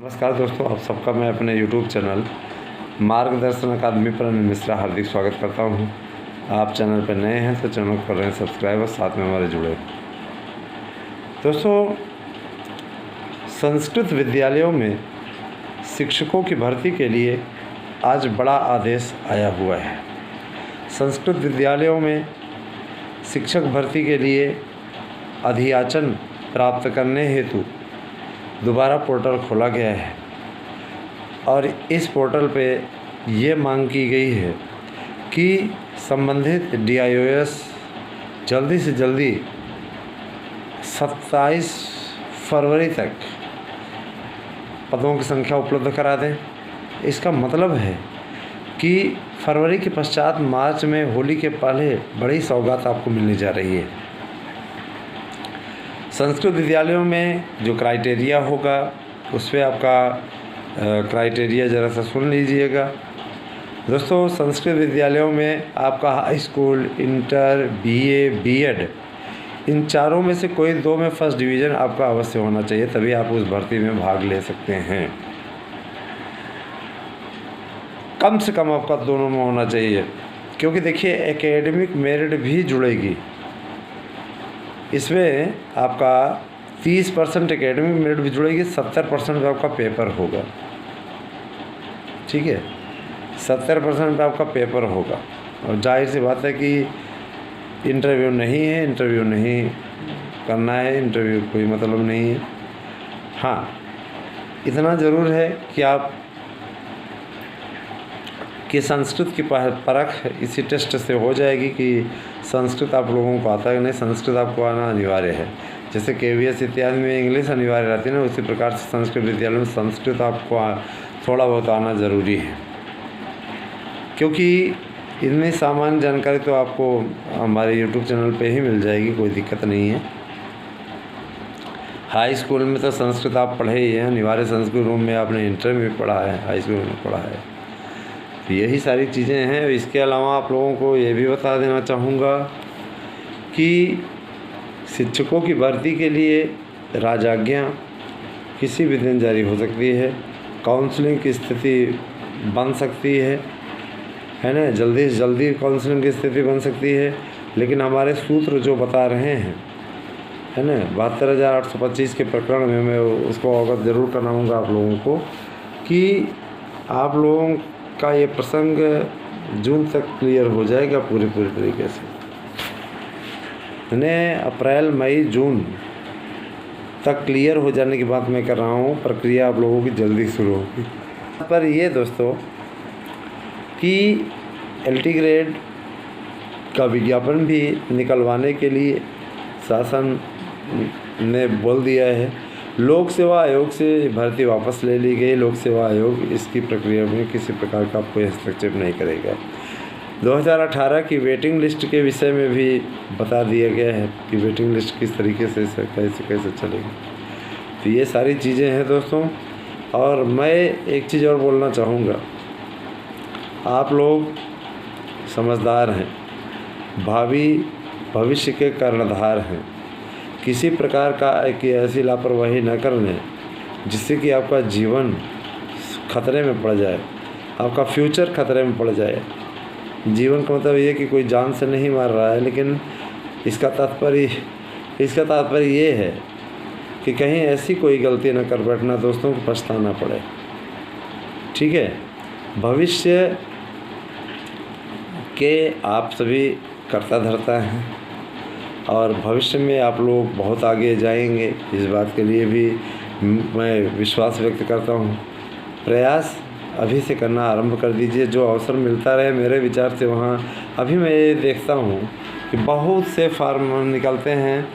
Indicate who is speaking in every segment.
Speaker 1: नमस्कार दोस्तों, आप सबका मैं अपने YouTube चैनल मार्गदर्शन अकादमी पर अनिल मिश्रा हार्दिक स्वागत करता हूं। आप चैनल पर नए हैं तो चैनल को कर रहे हैं सब्सक्राइब और साथ में हमारे जुड़े। दोस्तों, संस्कृत विद्यालयों में शिक्षकों की भर्ती के लिए आज बड़ा आदेश आया हुआ है। संस्कृत विद्यालयों में शिक्षक भर्ती के लिए अधियाचन प्राप्त करने हेतु दोबारा पोर्टल खोला गया है और इस पोर्टल पे ये मांग की गई है कि संबंधित DIOS जल्दी से जल्दी 27 फरवरी तक पदों की संख्या उपलब्ध करा दें। इसका मतलब है कि फरवरी के पश्चात मार्च में होली के पहले बड़ी सौगात आपको मिलने जा रही है। संस्कृत विद्यालयों में जो क्राइटेरिया होगा उस पर आपका क्राइटेरिया ज़रा सा सुन लीजिएगा। दोस्तों, संस्कृत विद्यालयों में आपका high school, inter, BA, B.Ed इन चारों में से कोई दो में फर्स्ट डिवीज़न आपका अवश्य होना चाहिए, तभी आप उस भर्ती में भाग ले सकते हैं। कम से कम आपका दोनों में होना चाहिए, क्योंकि देखिए एकेडमिक मेरिट भी जुड़ेगी। इसमें आपका 30% एकेडमिक मेरिट भी जुड़ेगी, 70% पे आपका पेपर होगा। ठीक है, 70% पे आपका पेपर होगा और जाहिर सी बात है कि इंटरव्यू नहीं करना है, इंटरव्यू कोई मतलब नहीं है। हाँ, इतना ज़रूर है कि आप कि संस्कृत की परख इसी टेस्ट से हो जाएगी कि संस्कृत आप लोगों को आता है कि नहीं। संस्कृत आपको आना अनिवार्य है, जैसे KVS इत्यादि में इंग्लिश अनिवार्य रहती है ना, उसी प्रकार से संस्कृत विद्यालय में संस्कृत आपको थोड़ा बहुत आना ज़रूरी है, क्योंकि इतनी सामान्य जानकारी तो आपको हमारे YouTube चैनल पे ही मिल जाएगी, कोई दिक्कत नहीं है। हाई स्कूल में तो संस्कृत आप पढ़े ही हैं, अनिवार्य संस्कृत रूम में आपने इंटर में पढ़ा है, हाई स्कूल में पढ़ा है। तो यही सारी चीज़ें हैं। इसके अलावा आप लोगों को ये भी बता देना चाहूँगा कि शिक्षकों की भर्ती के लिए राजाज्ञा किसी भी दिन जारी हो सकती है। काउंसलिंग की स्थिति बन सकती है ना, जल्दी से जल्दी काउंसलिंग की स्थिति बन सकती है। लेकिन हमारे सूत्र जो बता रहे हैं है ना, 72,825 के प्रकरण में मैं उसको अवगत ज़रूर कराऊँगा आप लोगों को कि आप लोगों का ये प्रसंग जून तक क्लियर हो जाएगा पूरे तरीके से। अप्रैल, मई, जून तक क्लियर हो जाने की बात मैं कर रहा हूँ। प्रक्रिया आप लोगों की जल्दी शुरू होगी। पर ये दोस्तों कि LT ग्रेड का विज्ञापन भी निकलवाने के लिए शासन ने बोल दिया है। लोक सेवा आयोग से भर्ती वापस ले ली गई। लोक सेवा आयोग इसकी प्रक्रिया में किसी प्रकार का कोई हस्तक्षेप नहीं करेगा। 2018 की वेटिंग लिस्ट के विषय में भी बता दिया गया है कि वेटिंग लिस्ट किस तरीके से कैसे चलेगी। तो ये सारी चीज़ें हैं दोस्तों। और मैं एक चीज़ और बोलना चाहूँगा, आप लोग समझदार हैं, भविष्य के कर्णधार हैं। किसी प्रकार का कि ऐसी लापरवाही न कर लें जिससे कि आपका जीवन खतरे में पड़ जाए, आपका फ्यूचर खतरे में पड़ जाए। जीवन का मतलब ये कि कोई जान से नहीं मार रहा है, लेकिन इसका तात्पर्य ये है कि कहीं ऐसी कोई गलती न कर बैठना दोस्तों को पछताना पड़े। ठीक है, भविष्य के आप सभी कर्ता धर्ता हैं और भविष्य में आप लोग बहुत आगे जाएंगे, इस बात के लिए भी मैं विश्वास व्यक्त करता हूँ। प्रयास अभी से करना आरंभ कर दीजिए। जो अवसर मिलता रहे, मेरे विचार से वहाँ अभी मैं ये देखता हूँ कि बहुत से फार्म निकलते हैं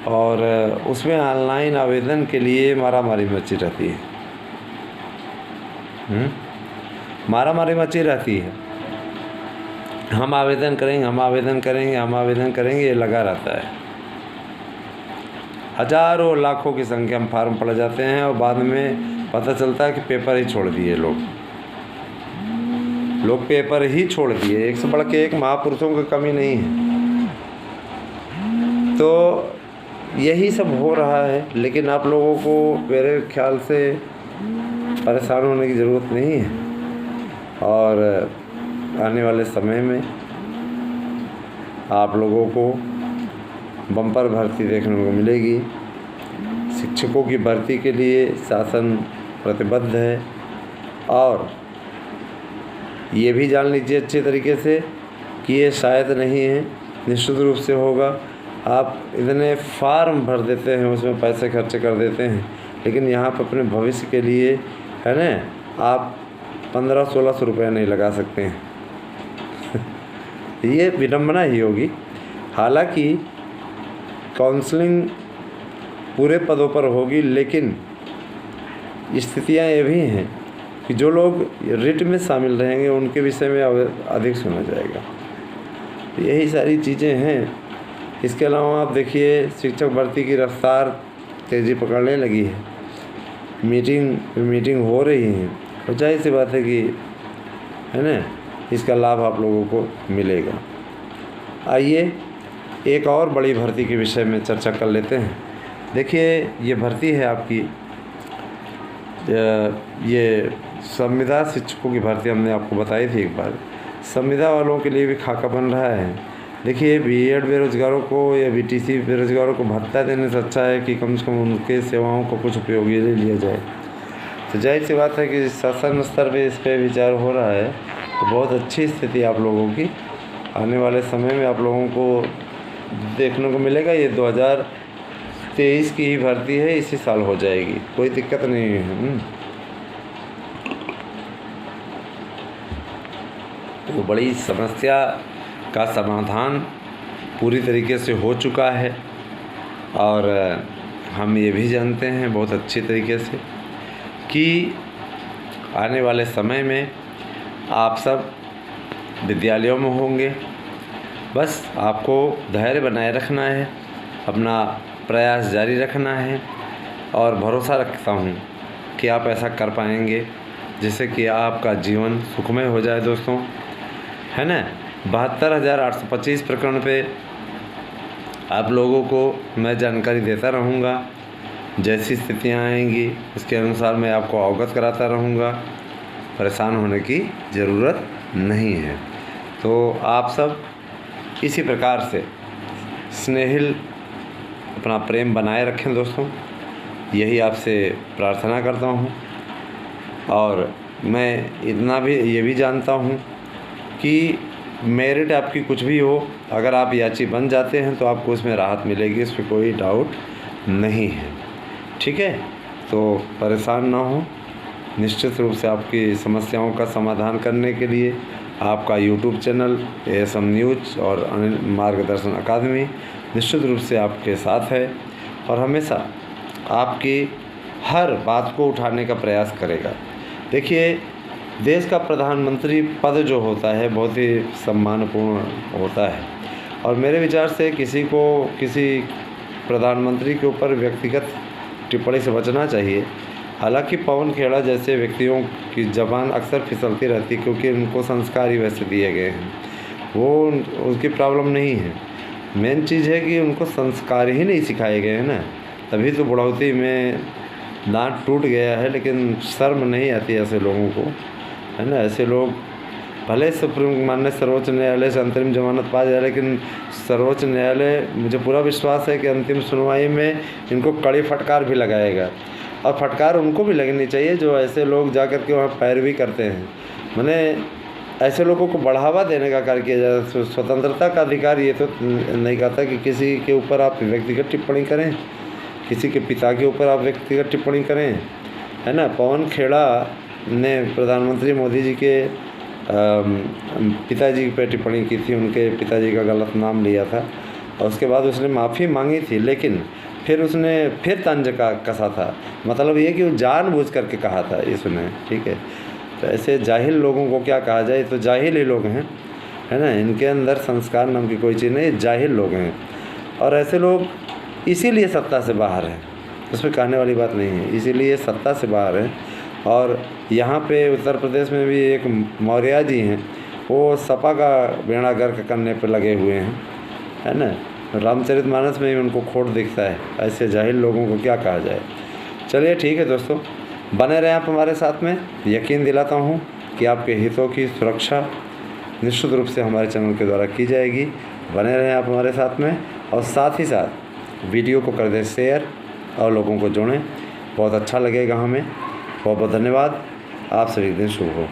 Speaker 1: और उसमें ऑनलाइन आवेदन के लिए मारामारी मची रहती है। मारामारी मची रहती है। हम आवेदन करेंगे, ये लगा रहता है। हजारों लाखों की संख्या में फार्म पड़ जाते हैं और बाद में पता चलता है कि पेपर ही छोड़ दिए लोग पेपर ही छोड़ दिए। एक से बढ़ के एक महापुरुषों की कमी नहीं है। तो यही सब हो रहा है। लेकिन आप लोगों को मेरे ख्याल से परेशान होने की ज़रूरत नहीं है। और आने वाले समय में आप लोगों को बम्पर भर्ती देखने को मिलेगी। शिक्षकों की भर्ती के लिए शासन प्रतिबद्ध है। और ये भी जान लीजिए अच्छे तरीके से कि ये शायद नहीं है, निश्चित रूप से होगा। आप इतने फार्म भर देते हैं, उसमें पैसे खर्च कर देते हैं, लेकिन यहाँ पर अपने भविष्य के लिए है ना, आप 1500-1600 रुपये नहीं लगा सकते हैं। ये विडम्बना ही होगी। हालांकि काउंसलिंग पूरे पदों पर होगी, लेकिन स्थितियाँ ये भी हैं कि जो लोग रिट में शामिल रहेंगे उनके विषय में अधिक सुना जाएगा। यही सारी चीज़ें हैं। इसके अलावा आप देखिए, शिक्षक भर्ती की रफ्तार तेज़ी पकड़ने लगी है। मीटिंग हो रही है, और जाहिर सी बात है कि है ना, इसका लाभ आप लोगों को मिलेगा। आइए एक और बड़ी भर्ती के विषय में चर्चा कर लेते हैं। देखिए, ये भर्ती है आपकी, ये संविदा शिक्षकों की भर्ती हमने आपको बताई थी एक बार। संविदा वालों के लिए भी खाका बन रहा है। देखिए, बीएड बेरोजगारों को या बीटीसी बेरोजगारों को भत्ता देने से अच्छा है कि कम से कम उनके सेवाओं को कुछ उपयोगी लिया जाए। तो जाहिर सी बात है कि शासन स्तर पे इस पर विचार हो रहा है, तो बहुत अच्छी स्थिति आप लोगों की आने वाले समय में आप लोगों को देखने को मिलेगा। ये 2023 की ही भर्ती है, इसी साल हो जाएगी, कोई दिक्कत नहीं है। तो बड़ी समस्या का समाधान पूरी तरीके से हो चुका है। और हम ये भी जानते हैं बहुत अच्छी तरीके से कि आने वाले समय में आप सब विद्यालयों में होंगे। बस आपको धैर्य बनाए रखना है, अपना प्रयास जारी रखना है, और भरोसा रखता हूँ कि आप ऐसा कर पाएंगे जिससे कि आपका जीवन सुखमय हो जाए। दोस्तों, है ना, 72,825 प्रकरण पे आप लोगों को मैं जानकारी देता रहूँगा। जैसी स्थितियाँ आएंगी उसके अनुसार मैं आपको अवगत कराता रहूँगा। परेशान होने की ज़रूरत नहीं है। तो आप सब इसी प्रकार से स्नेहिल अपना प्रेम बनाए रखें दोस्तों, यही आपसे प्रार्थना करता हूँ। और मैं इतना भी ये भी जानता हूँ कि मेरिट आपकी कुछ भी हो, अगर आप याची बन जाते हैं तो आपको उसमें राहत मिलेगी, इस पर कोई डाउट नहीं है। ठीक है, तो परेशान ना हो। निश्चित रूप से आपकी समस्याओं का समाधान करने के लिए आपका यूट्यूब चैनल ASM न्यूज़ और अनिल मार्गदर्शन अकादमी निश्चित रूप से आपके साथ है, और हमेशा आपकी हर बात को उठाने का प्रयास करेगा। देखिए, देश का प्रधानमंत्री पद जो होता है बहुत ही सम्मानपूर्ण होता है, और मेरे विचार से किसी को किसी प्रधानमंत्री के ऊपर व्यक्तिगत टिप्पणी से बचना चाहिए। हालांकि पवन खेड़ा जैसे व्यक्तियों की ज़बान अक्सर फिसलती रहती, क्योंकि उनको संस्कार ही वैसे दिए गए हैं। वो उसकी प्रॉब्लम नहीं है, मेन चीज़ है कि उनको संस्कार ही नहीं सिखाए गए हैं ना, तभी तो बुढ़ौती में दांत टूट गया है। लेकिन शर्म नहीं आती ऐसे लोगों को, है ना। ऐसे लोग भले माननीय सर्वोच्च न्यायालय से अंतरिम जमानत पा जाए, लेकिन सर्वोच्च न्यायालय, मुझे पूरा विश्वास है कि अंतिम सुनवाई में इनको कड़ी फटकार भी लगाएगा। और फटकार उनको भी लगनी चाहिए जो ऐसे लोग जा कर के वहाँ पैरवी करते हैं। मैंने ऐसे लोगों को बढ़ावा देने का कार्य किया जाए। स्वतंत्रता का अधिकार ये तो नहीं कहता कि किसी के ऊपर आप व्यक्तिगत टिप्पणी करें, किसी के पिता के ऊपर आप व्यक्तिगत टिप्पणी करें, है ना। पवन खेड़ा ने प्रधानमंत्री मोदी जी के पिताजी पे टिप्पणी की थी, उनके पिताजी का गलत नाम लिया था, और उसके बाद उसने माफ़ी मांगी थी, लेकिन फिर उसने फिर तंज कसा था। मतलब ये कि वो जानबूझ करके कहा था इसने, ठीक है। तो ऐसे जाहिल लोगों को क्या कहा जाए, तो जाहिल ही लोग हैं, है ना। इनके अंदर संस्कार नाम की कोई चीज़ नहीं, जाहिल लोग हैं। और ऐसे लोग इसीलिए सत्ता से बाहर हैं, उसमें कहने वाली बात नहीं है, इसीलिए सत्ता से बाहर हैं। और यहाँ पे उत्तर प्रदेश में भी एक मौर्य जी हैं, वो सपा का बेड़ा गर्क करने पर लगे हुए हैं, है ना। रामचरितमानस में ही उनको खोट दिखता है। ऐसे जाहिल लोगों को क्या कहा जाए। चलिए ठीक है दोस्तों, बने रहें आप हमारे साथ में। यकीन दिलाता हूँ कि आपके हितों की सुरक्षा निश्चित रूप से हमारे चैनल के द्वारा की जाएगी। बने रहें आप हमारे साथ में और साथ ही साथ वीडियो को कर दें शेयर और लोगों को जोड़ें, बहुत अच्छा लगेगा हमें। बहुत बहुत धन्यवाद। आप सभी दिन शुभ हो।